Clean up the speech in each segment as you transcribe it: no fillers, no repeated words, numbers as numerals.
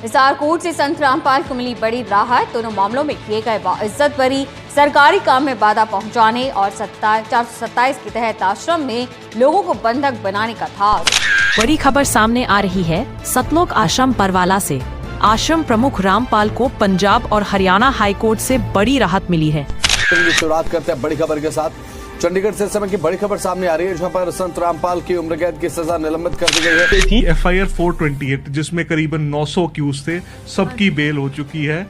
Hisar court से संत रामपाल को मिली बड़ी राहत। दोनों मामलों में किए गए इज्जत बरी सरकारी काम में बाधा पहुंचाने और 427 के तहत आश्रम में लोगों को बंधक बनाने का था। बड़ी खबर सामने आ रही है सतलोक आश्रम परवाला से। आश्रम प्रमुख रामपाल को पंजाब और हरियाणा हाईकोर्ट से बड़ी राहत मिली है। शुरुआत करते हैं बड़ी खबर के साथ। चंडीगढ़ से इस समय की बड़ी खबर सामने आ रही है, जहां पर संत रामपाल की उम्र कैद की सजा निलंबित कर दी गई है। थी FIR 428 जिसमें करीबन 900 अक्यूज थे, सबकी बेल हो चुकी है।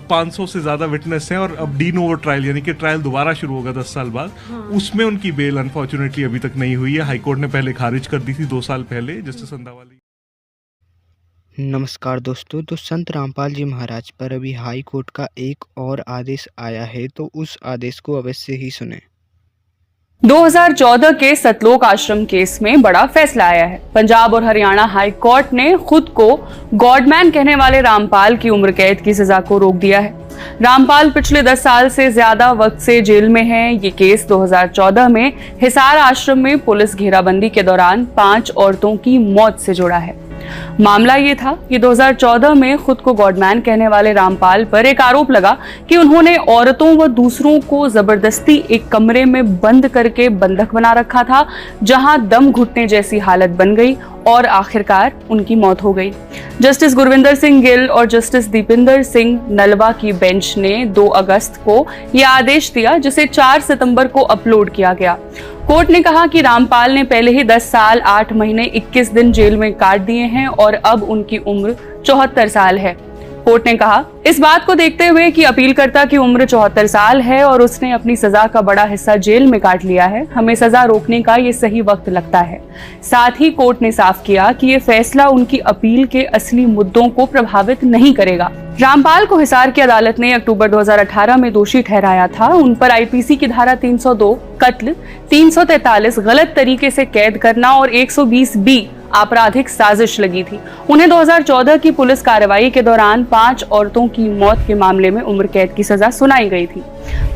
500 से ज्यादा विटनेस हैं और अब डी नोवो ट्रायल यानी कि ट्रायल दोबारा शुरू होगा 10 साल बाद। उसमें उनकी बेल अनफॉर्चुनेटली अभी तक नहीं हुई है। हाईकोर्ट ने पहले खारिज कर दी थी 2 साल पहले जस्टिस अंदावाली। नमस्कार दोस्तों, तो संत रामपाल जी महाराज पर अभी हाई कोर्ट का एक और आदेश आया है, तो उस आदेश को अवश्य ही सुने। 2014 के सतलोक आश्रम केस में बड़ा फैसला आया है। पंजाब और हरियाणा हाई कोर्ट ने खुद को गॉडमैन कहने वाले रामपाल की उम्र कैद की सजा को रोक दिया है। रामपाल पिछले 10 साल से ज्यादा वक्त से जेल में हैं। ये केस 2014 में हिसार आश्रम में पुलिस घेराबंदी के दौरान 5 औरतों की मौत से जुड़ा है। मामला ये था कि 2014 में खुद को गॉडमैन कहने वाले रामपाल पर एक आरोप लगा कि उन्होंने औरतों व दूसरों को जबरदस्ती एक कमरे में बंद करके बंधक बना रखा था, जहां दम घुटने जैसी हालत बन गई और आखिरकार उनकी मौत हो गई। जस्टिस गुरविंदर सिंह गिल और जस्टिस दीपिंदर सिंह नलवा की बेंच ने 2 अगस्त को यह आदेश दिया, जिसे 4 सितंबर को अपलोड किया गया। कोर्ट ने कहा कि रामपाल ने पहले ही 10 साल 8 महीने 21 दिन जेल में काट दिए हैं और अब उनकी उम्र 74 साल है। कोर्ट ने कहा, इस बात को देखते हुए कि अपीलकर्ता की उम्र 74 साल है और उसने अपनी सजा का बड़ा हिस्सा जेल में काट लिया है, हमें सजा रोकने का ये सही वक्त लगता है। साथ ही कोर्ट ने साफ किया कि ये फैसला उनकी अपील के असली मुद्दों को प्रभावित नहीं करेगा। रामपाल को हिसार की अदालत ने अक्टूबर 2018 में दोषी ठहराया था। उन पर IPC की धारा 302 कत्ल, 343 गलत तरीके से कैद करना और 120B आपराधिक साजिश लगी थी। उन्हें 2014 की पुलिस कार्रवाई के दौरान 5 औरतों की मौत के मामले में उम्र कैद की सजा सुनाई गई थी।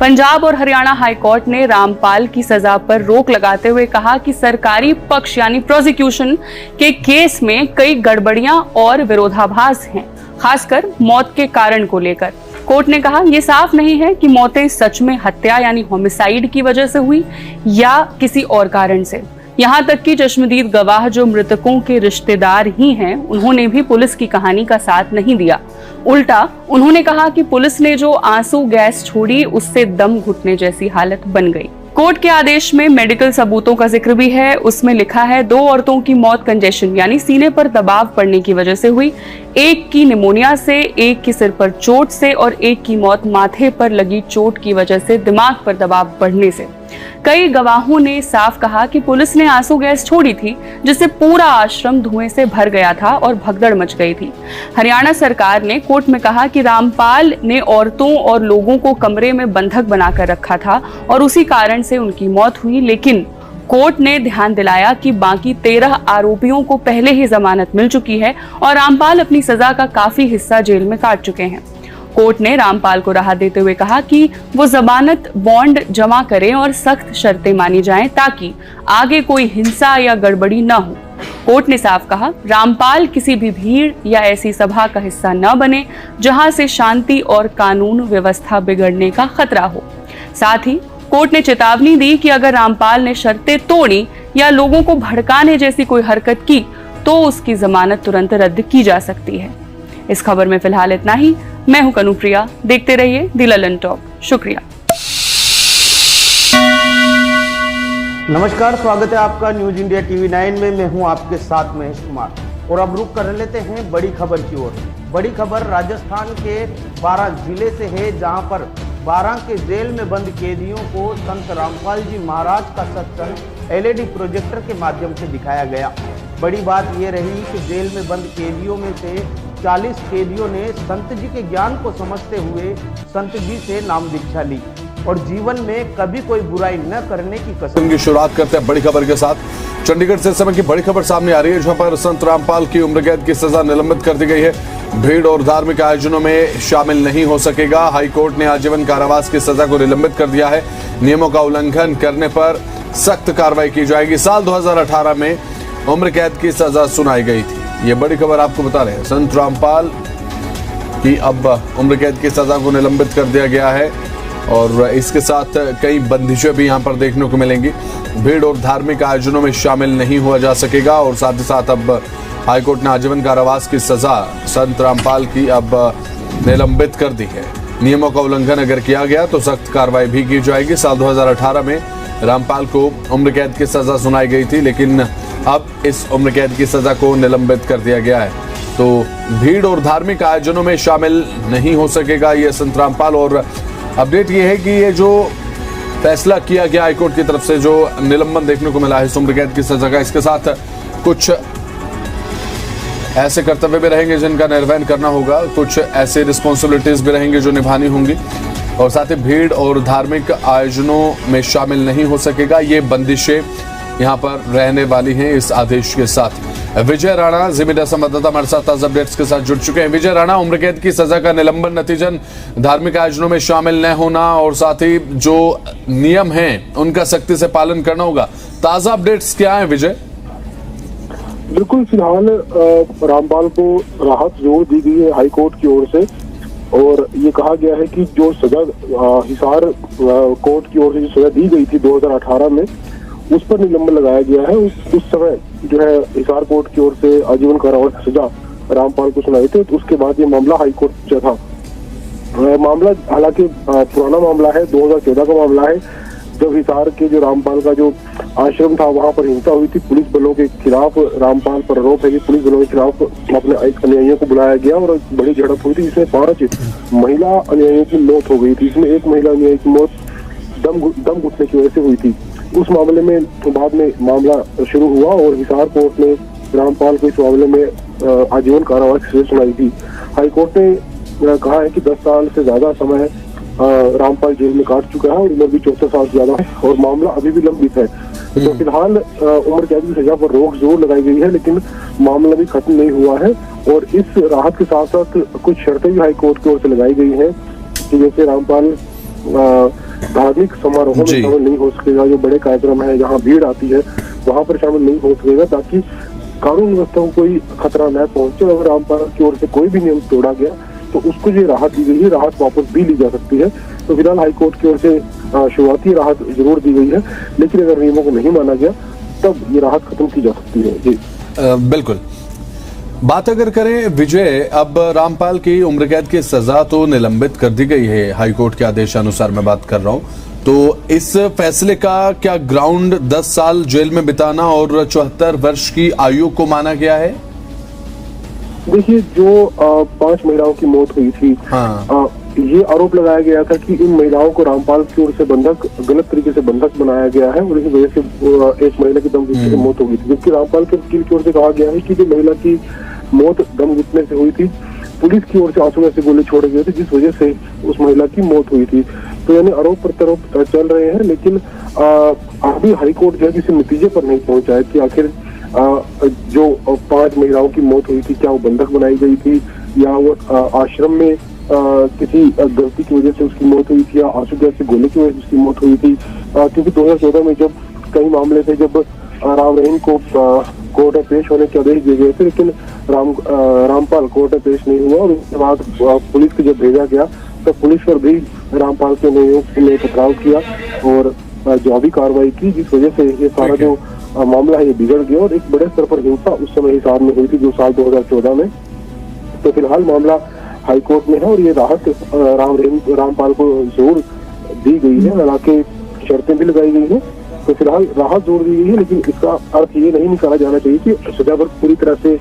पंजाब और हरियाणा हाई कोर्ट ने रामपाल की सजा पर रोक लगाते हुए कहा कि सरकारी पक्ष यानी प्रोसिक्यूशन के केस में कई गड़बड़ियां और विरोधाभास हैं, खासकर मौत के कारण को लेकर। कोर्ट ने कहा, यह साफ नहीं है कि मौतें सच में हत्या यानी होमिसाइड की वजह से हुई या किसी और कारण से। यहाँ तक कि चश्मदीद गवाह जो मृतकों के रिश्तेदार ही हैं, उन्होंने भी पुलिस की कहानी का साथ नहीं दिया। उल्टा उन्होंने कहा कि पुलिस ने जो आंसू गैस छोड़ी उससे दम घुटने जैसी हालत बन गई। कोर्ट के आदेश में मेडिकल सबूतों का जिक्र भी है। उसमें लिखा है 2 औरतों की मौत कंजेशन यानी सीने पर दबाव पड़ने की वजह से हुई, एक की निमोनिया से, एक की सिर पर चोट से और एक की मौत माथे पर लगी चोट की वजह से दिमाग पर दबाव बढ़ने से। कई गवाहों ने साफ कहा कि पुलिस ने आंसू गैस छोड़ी थी, जिससे पूरा आश्रम धुएं से भर गया था और भगदड़ मच गई थी। हरियाणा सरकार ने कोर्ट में कहा कि रामपाल ने औरतों और लोगों को कमरे में बंधक बनाकर रखा था और उसी कारण से उनकी मौत हुई, लेकिन कोर्ट ने ध्यान दिलाया कि बाकी 13 आरोपियों को पहले ही जमानत मिल चुकी है और रामपाल अपनी सजा का काफी हिस्सा जेल में काट चुके हैं। कोर्ट ने रामपाल को राहत देते हुए कहा कि वो जमानत बॉन्ड जमा करें और सख्त शर्तें मानी जाएं ताकि आगे कोई हिंसा या गड़बड़ी न हो। कोर्ट ने साफ कहा, रामपाल किसी भी भीड़ या ऐसी सभा का हिस्सा न बने जहां से शांति और कानून व्यवस्था बिगड़ने का खतरा हो। साथ ही कोर्ट ने चेतावनी दी कि अगर रामपाल ने शर्तें तोड़ी या लोगों को भड़काने जैसी कोई हरकत की तो उसकी जमानत तुरंत रद्द की जा सकती है। इस खबर में फिलहाल इतना ही। मैं हूं कनुप्रिया, देखते रहिए द ललन टॉक। शुक्रिया। नमस्कार, स्वागत है आपका न्यूज इंडिया TV 9 में। मैं हूं आपके साथ महेश कुमार और अब रुक कर लेते हैं बड़ी खबर की ओर। बड़ी खबर राजस्थान के 12 जिले से है, जहां पर 12 के जेल में बंद कैदियों को संत रामपाल जी महाराज का सत्संग LED प्रोजेक्टर के माध्यम से दिखाया गया। बड़ी बात यह रही कि जेल में बंद कैदियों में से 40 कैदियों ने संत जी के ज्ञान को समझते हुए संत जी से नाम दीक्षा ली और जीवन में कभी कोई बुराई न करने की कसम की। शुरुआत करते हैं बड़ी खबर के साथ। चंडीगढ़ से इस समय की बड़ी खबर सामने आ रही है, जहां पर संत रामपाल की उम्र कैद की सजा निलंबित कर दी गई है। भीड़ और धार्मिक आयोजनों में शामिल नहीं हो सकेगा। हाईकोर्ट ने आजीवन कारावास की सजा को निलंबित कर दिया है। नियमों का उल्लंघन करने पर सख्त कार्रवाई की जाएगी। साल 2018 में उम्र कैद की सजा सुनाई गई थी। ये बड़ी खबर आपको बता रहे हैं। संत रामपाल की अब उम्र कैद की सजा को निलंबित कर दिया गया है और इसके साथ कई बंदिशें भी यहाँ पर देखने को मिलेंगी। भीड़ और धार्मिक आयोजनों में शामिल नहीं हुआ जा सकेगा और साथ ही साथ अब हाईकोर्ट ने आजीवन कारावास की सजा संत रामपाल की अब निलंबित कर दी है। नियमों का उल्लंघन अगर किया गया तो सख्त कार्रवाई भी की जाएगी। साल 2018 में रामपाल को उम्र कैद की सजा सुनाई गई थी, लेकिन अब इस उम्र कैद की सजा को निलंबित कर दिया गया है। तो भीड़ और धार्मिक आयोजनों में शामिल नहीं हो सकेगा ये संत रामपाल। और अपडेट ये है कि ये जो फैसला किया गया हाईकोर्ट की तरफ से, जो निलंबन देखने को मिला है इस उम्र कैद की सजा का, इसके साथ कुछ ऐसे कर्तव्य भी रहेंगे जिनका निर्वहन करना होगा, कुछ ऐसे रिस्पॉन्सिबिलिटीज भी रहेंगी जो निभानी होंगी और साथ ही भीड़ और धार्मिक आयोजनों में शामिल नहीं हो सकेगा। ये बंदिशें यहाँ पर रहने वाली हैं इस आदेश के साथ। विजय राणा जी मीडिया संवाददाता हमारे साथ ताजा अपडेट्स के साथ जुड़ चुके हैं। विजय राणा, उम्र कैद की सजा का निलंबन नतीजन धार्मिक आयोजनों में शामिल न होना और साथ ही जो नियम हैं उनका सख्ती से पालन करना होगा। ताजा अपडेट्स क्या है विजय? बिल्कुल, फिलहाल रामपाल को राहत जरूर दी गई है हाईकोर्ट की ओर से और ये कहा गया है कि जो सजा हिसार कोर्ट की ओर से जो सजा दी गई थी 2018 में, उस पर निलंबन लगाया गया है। उस समय जो है हिसार कोर्ट की ओर से आजीवन कारावास की सजा रामपाल को सुनाई थी, तो उसके बाद ये मामला हाईकोर्ट पहुंचा था। मामला हालांकि पुराना मामला है, 2014 का मामला है, जब हिसार के जो रामपाल का जो आश्रम था वहां पर हिंसा हुई थी पुलिस बलों के खिलाफ। रामपाल पर आरोप है कि पुलिस बलों के खिलाफ अपने अनुयायियों को बुलाया गया और बड़ी झड़प हुई थी, जिसमें 5 महिला अनुयायियों की मौत हो गई थी। इसमें एक महिला अनुयायी की मौत दम घुटने की वजह से हुई थी। उस मामले में बाद में मामला शुरू हुआ और हिसार कोर्ट ने रामपाल को इस मामले में आजीवन कारावास की सजा सुनाई थी। हाईकोर्ट ने कहा है कि 10 साल से ज्यादा समय रामपाल जेल में काट चुका है और उम्र भी 64 साल से ज्यादा है और मामला अभी भी लंबित है। तो फिलहाल उम्र कैद की सजा पर रोक जरूर लगाई गई है, लेकिन मामला भी खत्म नहीं हुआ है और इस राहत के साथ साथ कुछ शर्तें भी हाईकोर्ट की ओर से लगाई गई है कि जैसे रामपाल धार्मिक समारोहों में शामिल नहीं हो सकेगा, जो बड़े कार्यक्रम है जहाँ भीड़ आती है वहां पर शामिल नहीं हो सकेगा, ताकि कानून व्यवस्था को कोई खतरा न पहुंचे। अगर रामपाल की ओर से कोई भी नियम तोड़ा गया तो उसको जो राहत दी गई है, राहत वापस भी ली जा सकती है। तो फिलहाल हाईकोर्ट की ओर से शुरुआती राहत जरूर दी गई है, लेकिन अगर नियमों को नहीं माना गया तब ये राहत खत्म की जा सकती है। जी बिल्कुल। बात अगर करें विजय, अब रामपाल की उम्र कैद की सजा तो निलंबित कर दी गई है हाईकोर्ट के आदेशानुसार, मैं बात कर रहा हूं, तो इस फैसले का क्या ग्राउंड 10 साल जेल में बिताना और 74 वर्ष की आयु को माना गया है? देखिए, जो 5 महिलाओं की मौत हुई थी, ये आरोप लगाया गया था कि इन महिलाओं को रामपाल की ओर से गलत तरीके से बंधक बनाया गया है और इसी वजह से एक महिला की दम घुटने से मौत हो गई थी। जबकि रामपाल के वकील की ओर से कहा गया है कि जो महिला की मौत दम घुटने से हुई थी, पुलिस की ओर से आंसू में से गोले छोड़े गए थे, जिस वजह से उस महिला की मौत हुई थी। तो यानी आरोप प्रत्यारोप चल रहे हैं, लेकिन अभी हाईकोर्ट जो है किसी नतीजे पर नहीं पहुंचा है कि आखिर जो 5 महिलाओं की मौत हुई थी, क्या वो बंधक बनाई गई थी या वो आश्रम में किसी गलती की वजह से उसकी मौत हुई थी या आंसू गैस से गोले की वजह से उसकी मौत हुई थी। क्योंकि 2014 में जब कई मामले थे, जब राम रहीम को कोर्ट में पेश होने के आदेश दिए गए थे, लेकिन रामपाल कोर्ट में पेश नहीं हुआ और उसके बाद पुलिस को जब भेजा गया तो पुलिस पर भी रामपाल के ने पथराव किया और जवाबी कार्रवाई की, जिस वजह से ये सारा जो मामला है ये बिगड़ गया और एक बड़े स्तर पर हिंसा उस समय हिसार में हुई थी, जो साल 2014 में। तो फिलहाल मामला हाईकोर्ट में है और ये राहत रामपाल को जरूर दी गई है, हालांकि शर्तें भी लगाई गई हैं। तो फिलहाल राहत जोड़ दी गई है, लेकिन इसका अर्थ ये नहीं निकाला जाना चाहिए कि सजा पर पूरी तरह से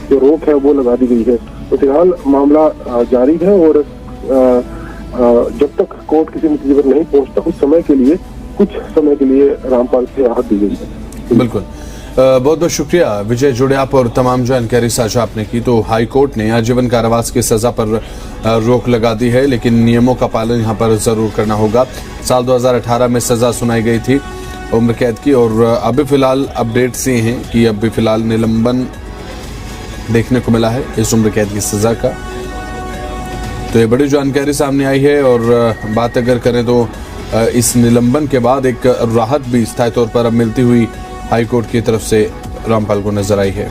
जो रोक है वो लगा दी गई है। तो फिलहाल मामला जारी है और जब तक कोर्ट किसी नतीजे पर नहीं पहुंचता उस समय के लिए, कुछ समय के लिए रामपाल से राहत दी गई है। बिल्कुल, बहुत बहुत शुक्रिया विजय जुड़े आप और तमाम जानकारी साझा आपने की। तो हाईकोर्ट ने आजीवन कारावास की सजा पर रोक लगा दी है, लेकिन नियमों का पालन यहाँ पर जरूर करना होगा। साल 2018 में सजा सुनाई गई थी उम्र कैद की और अभी फिलहाल अपडेट्स ये हैं कि अभी फिलहाल निलंबन देखने को मिला है इस उम्र कैद की सजा का। तो ये बड़ी जानकारी सामने आई है और बात अगर करें तो इस निलंबन के बाद एक राहत भी स्थायी तौर पर अब मिलती हुई हाईकोर्ट की तरफ से रामपाल को नजर आई है।